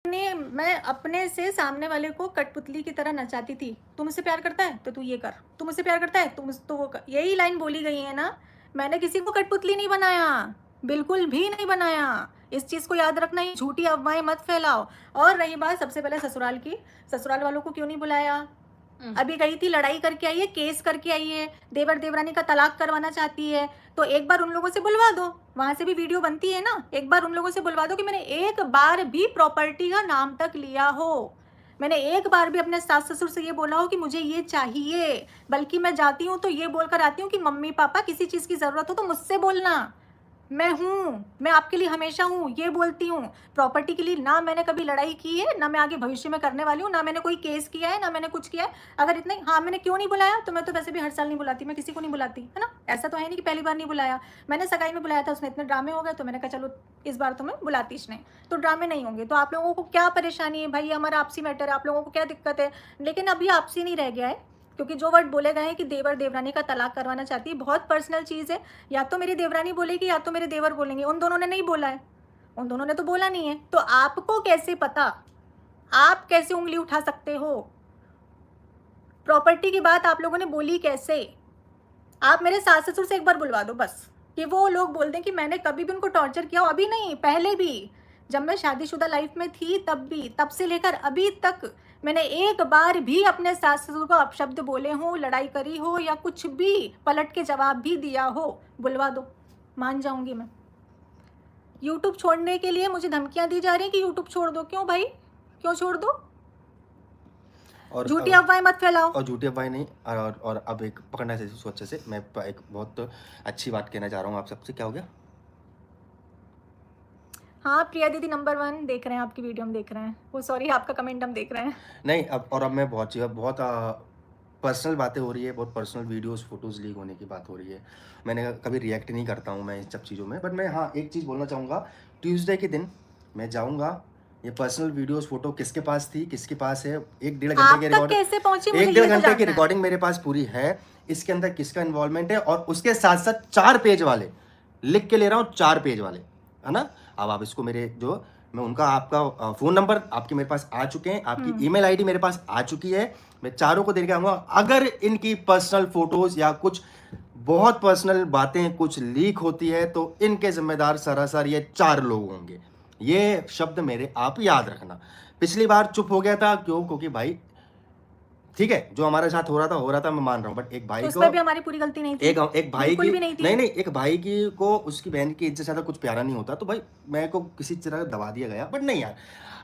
मैं अपने से सामने वाले को कठपुतली की तरह नचाती थी। तू मुझसे प्यार करता है तो तू ये कर, तू मुझसे प्यार करता है तो वो कर। यही लाइन बोली गई है ना। मैंने किसी को कठपुतली नहीं बनाया, बिल्कुल भी नहीं बनाया। इस चीज़ को याद रखना, ये झूठी अफवाहें मत फैलाओ। और रही बात सबसे पहले ससुराल की, ससुराल वालों को क्यों नहीं बुलाया? अभी गई थी, लड़ाई करके आई है, केस करके आई है, देवर देवरानी का तलाक करवाना चाहती है। तो एक बार उन लोगों से बुलवा दो, वहां से भी वीडियो बनती है ना। एक बार उन लोगों से बुलवा दो कि मैंने एक बार भी प्रॉपर्टी का नाम तक लिया हो, मैंने एक बार भी अपने सास ससुर से ये बोला हो कि मुझे ये चाहिए। बल्कि मैं जाती हूँ तो ये बोलकर आती हूँ कि मम्मी पापा किसी चीज़ की ज़रूरत हो तो मुझसे बोलना, मैं हूँ, मैं आपके लिए हमेशा हूँ, ये बोलती हूँ। प्रॉपर्टी के लिए ना मैंने कभी लड़ाई की है, ना मैं आगे भविष्य में करने वाली हूँ, ना मैंने कोई केस किया है, ना मैंने कुछ किया है। अगर इतने हाँ मैंने क्यों नहीं बुलाया, तो मैं तो वैसे भी हर साल नहीं बुलाती, मैं किसी को नहीं बुलाती है ना। ऐसा तो है नहीं कि पहली बार नहीं बुलाया। मैंने सगाई में बुलाया था, उसमें इतने ड्रामे हो गए तो मैंने कहा चलो इस बार तो मैं बुलातीश नहीं, तो ड्रामे नहीं होंगे। तो आप लोगों को क्या परेशानी है भाई, हमारा आपसी मैटर है, आप लोगों को क्या दिक्कत है? लेकिन अभी आपसी नहीं रह गया है, क्योंकि जो वर्ड बोले गए हैं कि देवर देवरानी का तलाक करवाना चाहती है, बहुत पर्सनल चीज़ है। या तो मेरी देवरानी बोलेगी या तो मेरे देवर बोलेंगे, उन दोनों ने नहीं बोला है, उन दोनों ने तो बोला नहीं है। तो आपको कैसे पता? आप कैसे उंगली उठा सकते हो? प्रॉपर्टी की बात आप लोगों ने बोली कैसे? आप मेरे सास ससुर से एक बार बुलवा दो बस, कि वो लोग बोल दें कि मैंने कभी भी उनको टॉर्चर किया हो। अभी नहीं, पहले भी, जब मैं शादीशुदा लाइफ में थी तब भी, तब से लेकर अभी तक मैंने एक बार भी अपने सास ससुर को अपशब्द बोले हो, लड़ाई करी हो, या कुछ भी पलट के जवाब भी दिया हो। बुलवा दो, मान जाऊंगी मैं। यूट्यूब छोड़ने के लिए मुझे धमकियां दी जा रही हैं कि यूट्यूब छोड़ दो। क्यों भाई, क्यों छोड़ दो? और झूठी अफवाहें मत फैलाओ। और झूठी अफवाहें नहीं। और अब एक पकड़ना चाहिए उसको अच्छे से। मैं एक बहुत अच्छी बात कहना चाह रहा हूँ आप सबसे। क्या हो गया? हाँ प्रिया दीदी नंबर 1 देख रहे हैं, आपकी वीडियो हम देख रहे हैं। वो सॉरी, आपका कमेंट हम देख रहे हैं। नहीं, अब मैं बहुत पर्सनल बातें हो रही है, बहुत पर्सनल वीडियोस फोटोज़ लीक होने की बात हो रही है। मैंने कभी रिएक्ट नहीं करता हूँ मैं इन सब चीज़ों में, बट मैं हाँ एक चीज़ बोलना चाहूँगा। ट्यूसडे के दिन मैं जाऊँगा, ये पर्सनल वीडियोस फोटो किसके पास थी, किसके पास है, एक डेढ़ घंटे आप की तक रिकॉर्डिंग, कैसे पहुंची मुझे एक ये डेढ़ तो घंटे की जानना है। रिकॉर्डिंग मेरे पास पूरी है। इसके अंदर किसका इन्वॉल्वमेंट है, और उसके साथ साथ 4 पेज वाले लिख के ले रहा हूँ, 4 पेज वाले, है ना। अब आप इसको मेरे जो मैं उनका आपका फ़ोन नंबर आपके मेरे पास आ चुके हैं, आपकी ईमेल आईडी मेरे पास आ चुकी है। मैं चारों को दे के आऊँगा। अगर इनकी पर्सनल फोटोज़ या कुछ बहुत पर्सनल बातें कुछ लीक होती है तो इनके जिम्मेदार सरासर ये 4 लोग होंगे। ये शब्द मेरे आप याद रखना। पिछली बार चुप हो गया था, क्यों? क्योंकि भाई ठीक है, जो हमारे साथ हो रहा था मैं मान रहा हूँ, बट एक भाई तो उस को, पर भी हमारी पूरी गलती नहीं थी, एक भाई बिल्कुल की, भी नहीं थी। नहीं, एक भाई की को उसकी बहन की इज्जत से ज़्यादा कुछ प्यारा नहीं होता, तो भाई मेरे को किसी तरह दबा दिया गया। बट नहीं यार,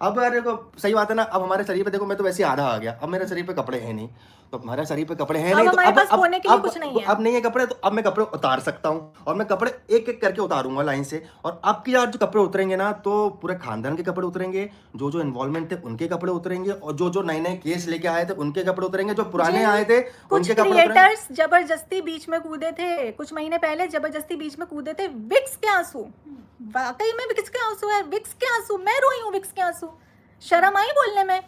अब यार देखो सही बात है ना, अब हमारे शरीर पे देखो, मैं तो वैसे आधा आ गया, अब मेरे शरीर पे कपड़े हैं नहीं, तो हमारे शरीर पे कपड़े हैं अब नहीं, तो हमारे पास खोने के लिए कुछ नहीं है। अब नहीं है कपड़े, तो अब मैं कपड़े उतार सकता हूँ, और मैं कपड़े एक एक करके उतारूंगा लाइन से। और अब की यार जो कपड़े उतरेंगे ना, तो पूरे खानदान के कपड़े उतरेंगे, जो जो इन्वॉल्वमेंट थे उनके कपड़े उतरेंगे, और जो जो नए नए केस लेके आए थे उनके कपड़े उतरेंगे, जो पुराने आए थे कुछ उनके कपड़े उतरेंगे। क्रिएटर्स जबरदस्ती बीच में कूदे थे, कुछ महीने पहले जबरदस्ती बीच में कूदे थे। विक्स के आंसू, वाकई में विक्स के आंसू है, विक्स के आंसू, मैं रोई हूँ विक्स के आंसू। शर्म आई बोलने में?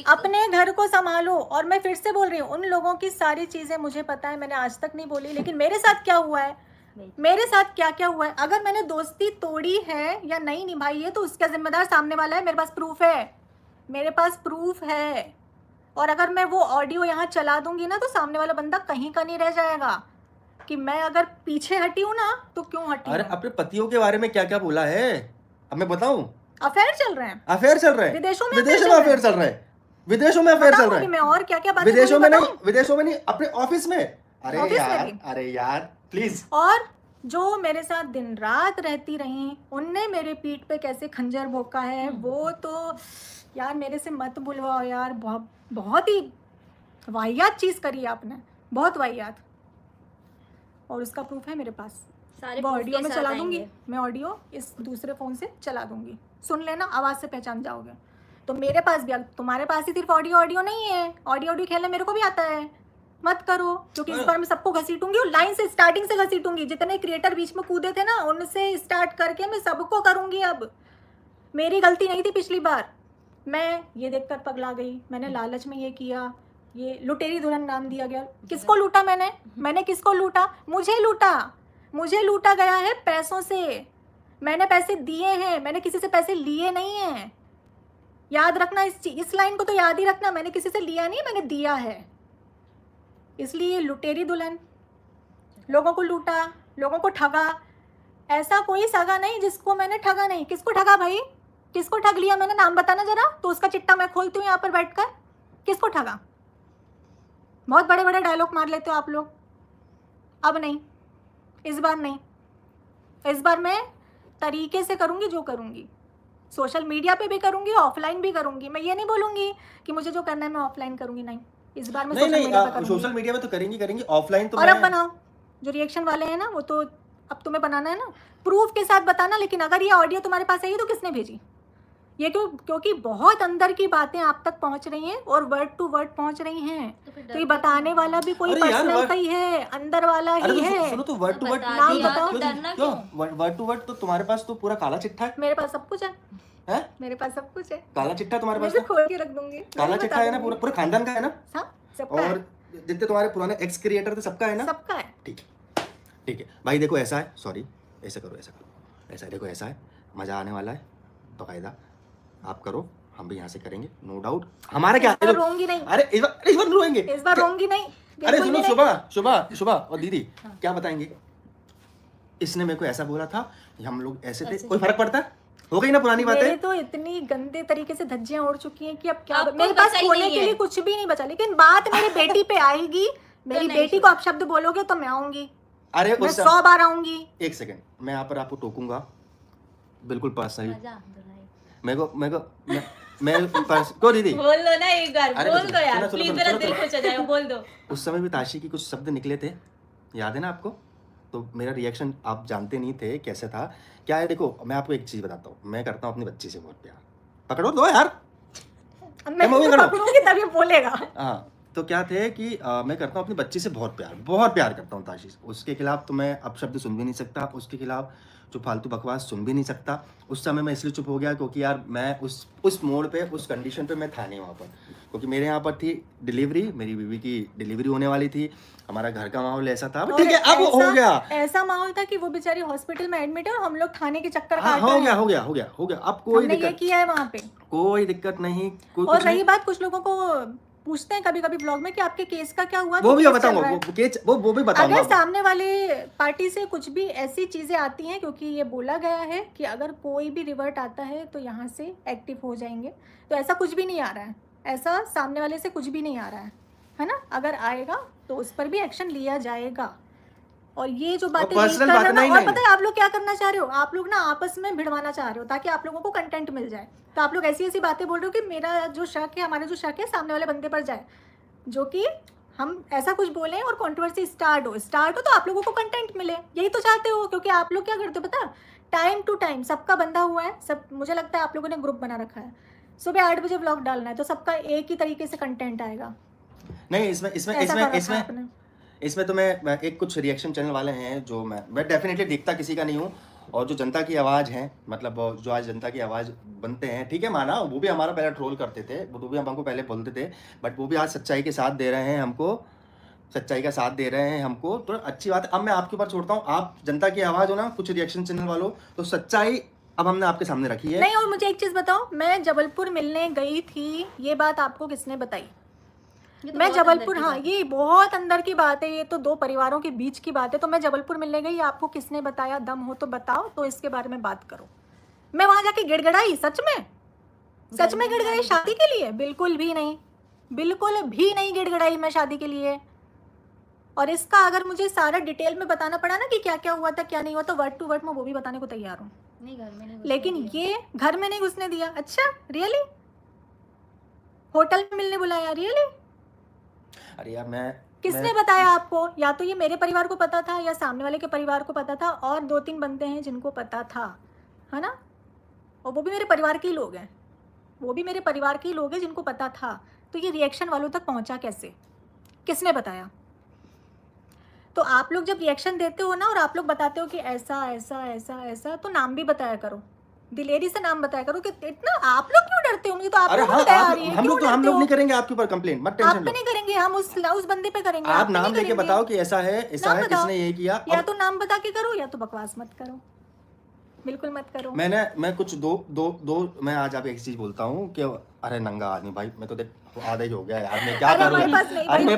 अपने घर को संभालो। और मैं फिर से बोल रही हूँ, उन लोगों की सारी चीजें मुझे पता है, मैंने आज तक नहीं बोली, लेकिन मेरे साथ क्या हुआ है, मेरे साथ क्या क्या हुआ है, अगर मैंने दोस्ती तोड़ी है या नहीं निभाई है तो उसका जिम्मेदार सामने वाला है। मेरे पास प्रूफ है, मेरे पास प्रूफ है। और अगर मैं वो ऑडियो यहाँ चला दूंगी ना, तो सामने वाला बंदा कहीं का नहीं रह जाएगा कि मैं अगर पीछे हटी हूँ ना तो क्यों हटी अरे हूँ। अपने पतियों के बारे में क्या क्या बोला है, अब मैं बताऊं? अफेयर चल रहे हैं, अफेयर चल रहे हैं, विदेशों में अफेयर चल रहे हैं, विदेशों में अफेयर चल रहे बताऊंगी हैं। मैं और क्या क्या बातें विदेशों में नहीं, बताऊं? विदेशों में नहीं, अपने ऑफिस में। अरे ऑफिस में यार, भी। अरे यार प्लीज। और जो मेरे साथ दिन रात रहती रही, उनने मेरे पीठ पे कैसे खंजर भोंका है, वो तो यार मेरे से मत बुलवाओ यार। बहुत ही वाहियात चीज़ करी है आपने, बहुत वाहियात। और उसका प्रूफ है मेरे पास, वो ऑडियो में चला दूंगी मैं, ऑडियो इस दूसरे फ़ोन से चला दूंगी, सुन लेना, आवाज़ से पहचान जाओगे। तो मेरे पास भी, तुम्हारे पास ही सिर्फ ऑडियो नहीं है, ऑडियो खेलने मेरे को भी आता है। मत करो, क्योंकि इस बार मैं सबको घसीटूंगी, और लाइन से स्टार्टिंग से घसीटूंगी। जितने क्रिएटर बीच में कूदे थे ना, उनसे स्टार्ट करके मैं सबको करूंगी। अब मेरी गलती नहीं थी पिछली बार, मैं ये देखकर पगला गई, मैंने लालच में ये किया, ये लुटेरी दुल्हन नाम दिया गया। किसको लूटा मैंने किसको लूटा? मुझे लूटा गया है पैसों से। मैंने पैसे दिए हैं, मैंने किसी से पैसे लिए नहीं हैं। याद रखना इस लाइन को तो याद ही रखना, मैंने किसी से लिया नहीं, मैंने दिया है। इसलिए लुटेरी दुल्हन, लोगों को लूटा, लोगों को ठगा। ऐसा कोई सगा नहीं जिसको मैंने ठगा नहीं। किसको ठगा भाई, किसको ठग लिया मैंने, नाम बताना जरा, तो उसका चिट्टा मैं खोलती हूँ यहाँ पर बैठकर। किसको ठगा? बहुत बड़े बड़े डायलॉग मार लेते हो आप लोग। अब नहीं, इस बार नहीं, इस बार मैं तरीके से करूँगी जो करूँगी, सोशल मीडिया पे भी करूँगी, ऑफलाइन भी करूँगी। मैं ये नहीं बोलूँगी कि मुझे जो करना है मैं ऑफलाइन करूँगी, नहीं, इस बार मैं नहीं सोशल मीडिया पे नहीं, करूँगी। सोशल मीडिया पे तो करेंगी ऑफलाइन तो और मैं अब बनाओ, जो रिएक्शन वाले हैं ना वो तो अब तुम्हें बनाना है ना, प्रूफ के साथ बताना। लेकिन अगर ये ऑडियो तुम्हारे पास आई तो किसने भेजी ये? क्योंकि बहुत अंदर की बातें आप तक पहुंच रही हैं और वर्ड टू वर्ड पहुंच रही हैं। तो ये बताने वाला भी कोई अरे यार, पर्सनल का ही है, अंदर वाला अरे ही तो है। सुनो, तो वर्ड टू वर्ड नाम बताओ। वर्ड टू वर्ड तो तुम्हारे पास तो पूरा काला चिट्ठा है। मेरे पास सब कुछ है, हैं? मेरे पास सब कुछ है, काला चिट्ठा तुम्हारे मैं पास भी है? खोल के रख दूंगी। काला मैं चिट्ठा बता है ना, दूंगी। पूरा पूरा खानदान का है ना? हाँ, सबका है, और जितने तुम्हारे पुराने एक्स क्रिएटर थे सबका है ना? सबका है। ठीक है, ठीक है भाई। देखो ऐसा है, सॉरी, ऐसा करो, ऐसा करो, ऐसा देखो, ऐसा है, मजा आने वाला है, बाकायदा आप करो, हम भी यहाँ से करेंगे, नो डाउट। हमारा क्या है? रोंगी नहीं, अरे इस बार रोएंगे, इस बार रोंगी नहीं। अरे सुनो, शुभा और दीदी क्या बताएंगे? इसने मेरे को ऐसा बोला था, हम लोग ऐसे थे, कोई फर्क पड़ता है? हो गई ना पुरानी मेरे बातें। तो इतनी गंदे तरीके से धज्जियां उड़ चुकी हैं कि अब क्या, आपको मेरे पास बचा ही खोलने नहीं के है। लिए कुछ भी नहीं बचा। लेकिन बात मेरी बेटी पे आएगी, मेरी नहीं बेटी को आप शब्द बोलोगे तो मैं आऊंगी, अरे मैं उस 100 बार आऊंगी। एक सेकंड, मैं यहाँ पर आपको टोकूंगा बिल्कुल पर्सनली। आजा, दुल्हाई। मेरे को मैं को दीदी बोल दो ना एक बार, अरे बोल सुनो, दो यार, सुनो, सुनो, प्लीज सुनो, मेरा सुनो, दिल सुनो। खुश हो जाएगा, बोल दो। उस समय भी ताशी की कुछ शब्द निकले थे, याद है ना आपको? तो मेरा रिएक्शन आप जानते नहीं थे कैसे था। क्या है, देखो मैं आपको एक चीज बताता हूँ, मैं करता हूँ अपनी बच्ची से बहुत प्यार। पकड़ो दो यार, अब मैं मूवी इसको करो। पकड़ूंगी तब ये बोलेगा। हाँ, तो क्या थे कि मैं करता हूँ अपनी बच्ची से बहुत प्यार करता हूँ ताशी से। उसके खिलाफ तो मैं अब शब्द सुन भी नहीं सकता, उसके खिलाफ जो फालतू बकवास सुन भी नहीं सकता। उस समय मैं इसलिए चुप हो गया क्योंकि यार मैं उस मोड़ पे, उस कंडीशन पे मैं था नहीं वहाँ पर, क्योंकि मेरे यहाँ पर थी डिलीवरी, मेरी बीवी की डिलीवरी होने वाली थी, हमारा घर का माहौल ऐसा था। और ठीक है, अब हो गया, ऐसा माहौल था कि वो बेचारी हॉस्पिटल में एडमिट है और हम लोग थाने के चक्कर हाँ, काट हो रहे गया हैं। हो गया हो गया हो गया। अब कोई हमने ये दिक्कत, किया है वहाँ पे। कोई दिक्कत नहीं, कोई और कुछ रही नहीं। बात, कुछ लोगों को पूछते हैं कभी कभी ब्लॉग में कि आपके केस का क्या हुआ, वो तो भी केस चल बताऊंगा, रहा है। वो भी बताऊंगा। अगर सामने वाले पार्टी से कुछ भी ऐसी चीजें आती हैं, क्योंकि ये बोला गया है कि अगर कोई भी रिवर्ट आता है तो यहाँ से एक्टिव हो जाएंगे, तो ऐसा कुछ भी नहीं आ रहा है, ऐसा सामने वाले से कुछ भी नहीं आ रहा है ना? अगर आएगा तो उस पर भी एक्शन लिया जाएगा। और ये जो बातें personal leak कर रहे बात हो ना, नहीं, और नहीं। पता है आप लोग क्या करना चाह रहे हो? आप लोग ना आपस में भिड़वाना चाह रहे हो ताकि आप लोगों को कंटेंट मिल जाए। तो आप लोग ऐसी ऐसी बातें बोल रहे हो कि मेरा जो शक है, हमारा जो शक है सामने वाले बंदे पर जाए, जो कि हम ऐसा कुछ बोलें और कंट्रोवर्सी स्टार्ट हो तो आप लोगों को कंटेंट मिले। यही तो चाहते हो। क्योंकि आप लोग क्या करते हो पता, टाइम टू टाइम सबका बंधा हुआ है, सब, मुझे लगता है आप लोगों ने ग्रुप बना रखा है, सुबह 8 बजे व्लॉग डालना है तो सबका एक ही तरीके से कंटेंट आएगा। नहीं, ऐसा कर रखा है आपने। इसमें तो मैं एक कुछ रिएक्शन चैनल वाले हैं जो मैं डेफिनेटली देखता किसी का नहीं हूँ, और जो जनता की आवाज़ है, मतलब जो आज जनता की आवाज़ बनते हैं, ठीक है, माना वो भी हमारा पहले ट्रोल करते थे, वो भी हमको पहले बोलते थे, बट वो भी आज सच्चाई के साथ दे रहे हैं हमको, सच्चाई का साथ दे रहे हैं हमको, तो अच्छी बात है। अब मैं आपके ऊपर छोड़ता हूँ, आप जनता की आवाज़ हो ना, कुछ रिएक्शन चैनल वालों, तो सच्चाई अब हमने आपके सामने रखी है। नहीं, और मुझे एक चीज़ बताओ, मैं जबलपुर मिलने गई थी, ये बात आपको किसने बताई? मैं जबलपुर, हाँ, ये बहुत अंदर की बात है, ये तो दो परिवारों के बीच की बात है। तो मैं जबलपुर मिलने गई, आपको किसने बताया? दम हो तो बताओ, तो इसके बारे में बात करो। मैं वहां जाके गिड़गिड़ाई? सच में गिड़गिड़ाई शादी के लिए? बिल्कुल भी नहीं, बिल्कुल भी नहीं गिड़गिड़ाई मैं शादी के लिए। और इसका अगर मुझे सारा डिटेल में बताना पड़ा ना कि क्या क्या हुआ था क्या नहीं हुआ, तो वर्ड टू वर्ड मैं वो भी बताने को तैयार हूँ। नहीं, घर में नहीं घुसने लेकिन दिया। ये घर में नहीं घुसने दिया? अच्छा, रियली? होटल में मिलने बुलाया? रियली? अरे यार किसने बताया आपको? या तो ये मेरे परिवार को पता था या सामने वाले के परिवार को पता था, और 2-3 बंदे हैं जिनको पता था, है ना? और वो भी मेरे परिवार के ही लोग हैं, वो भी मेरे परिवार के ही लोग हैं जिनको पता था। तो ये रिएक्शन वालों तक पहुंचा कैसे? किसने बताया? तो आप लोग जब रिएक्शन देते हो ना और आप लोग बताते हो कि ऐसा ऐसा ऐसा ऐसा, तो नाम भी बताया करो, दिलेरी से नाम बताया करो। कि इतना आप लोग क्यों डरते हो? मुझे तो आप अरे लोगों हाँ, को दया आ रही है। हम क्यों लोग डरते हो? नहीं करेंगे आपके ऊपर कंप्लेंट, मत आप टेंशन पे लो। नहीं करेंगे, हम उस बंदे पे करेंगे। आप पे नाम नहीं लेके करेंगे। बताओ कि ऐसा है, नाम बताओ। किसने ये किया। या तो नाम बता के करो या तो बकवास मत करो। बिल्कुल मत करो। मैं कुछ दो मैं आज आप एक चीज बोलता हूँ कि अरे नंगा आदमी भाई, मैं तो देख आधा ही हो गया यार, मैं क्या अरे करूँ हमारे पास नहीं अरे भाई, मेरे